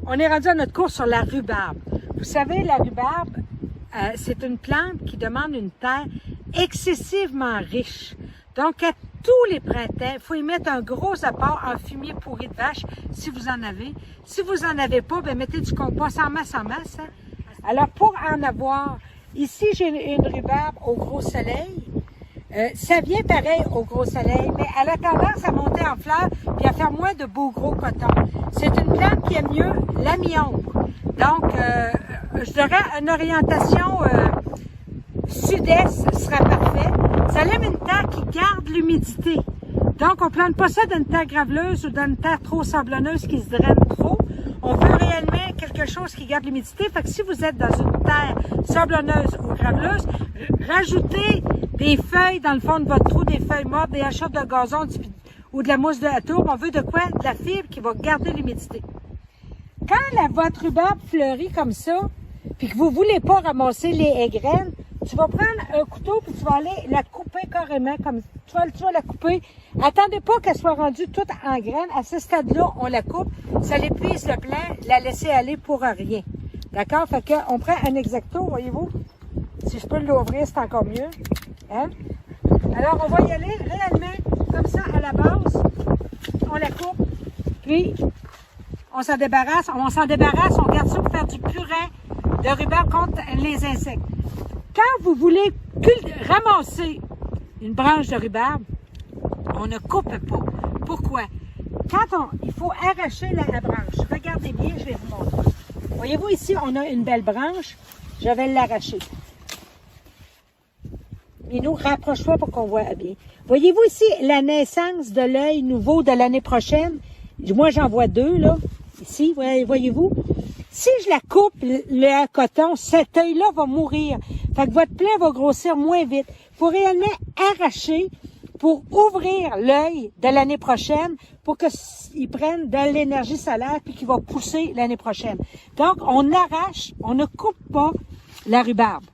On est rendu à notre cours sur la rhubarbe. Vous savez, la rhubarbe, c'est une plante qui demande une terre excessivement riche. Donc, à tous les printemps, il faut y mettre un gros apport en fumier pourri de vache, si vous en avez. Si vous en avez pas, ben mettez du compost en masse, hein. Alors, pour en avoir, ici, j'ai une rhubarbe au gros soleil. Ça vient pareil au gros soleil, mais elle a tendance à monter en fleurs et à faire moins de beaux gros cotons. C'est une plante qui aime mieux la mi-ombre. Donc, je dirais une orientation sud-est sera parfait. Ça aime une terre qui garde l'humidité. Donc, on ne plante pas ça dans une terre graveleuse ou dans une terre trop sablonneuse qui se draine trop. On veut réellement quelque chose qui garde l'humidité. Fait que si vous êtes dans une terre sablonneuse ou graveleuse, rajoutez des feuilles dans le fond de votre trou, des feuilles mortes, des hachures de gazon ou de la mousse de la tourbe. On veut de quoi? De la fibre qui va garder l'humidité. Quand votre rhubarbe fleurit comme ça, puis que vous ne voulez pas ramasser les graines, tu vas prendre un couteau puis tu vas aller la couper carrément comme tu vas la couper. Attendez pas qu'elle soit rendue toute en graines. À ce stade-là, on la coupe. Ça l'épuise le plan, la laisser aller pour rien. D'accord? Fait qu'on prend un exacto, voyez-vous? Si je peux l'ouvrir, c'est encore mieux. Hein? Alors, on va y aller réellement comme ça à la base. On la coupe. Puis, on s'en débarrasse. On garde ça pour faire du purin de rhubarbe contre les insectes. Quand vous voulez ramasser une branche de rhubarbe, on ne coupe pas. Pourquoi? Il faut arracher la branche. Regardez bien, je vais vous montrer. Voyez-vous ici, on a une belle branche. Je vais l'arracher. Et nous, rapproche-toi pour qu'on voit bien. Voyez-vous ici la naissance de l'œil nouveau de l'année prochaine? Moi, j'en vois deux, là. Ici, voyez-vous? Si je la coupe, le coton, cet œil-là va mourir. Fait que votre plant va grossir moins vite. Il faut réellement arracher pour ouvrir l'œil de l'année prochaine pour qu'il prenne de l'énergie solaire puis qu'il va pousser l'année prochaine. Donc, on arrache, on ne coupe pas la rhubarbe.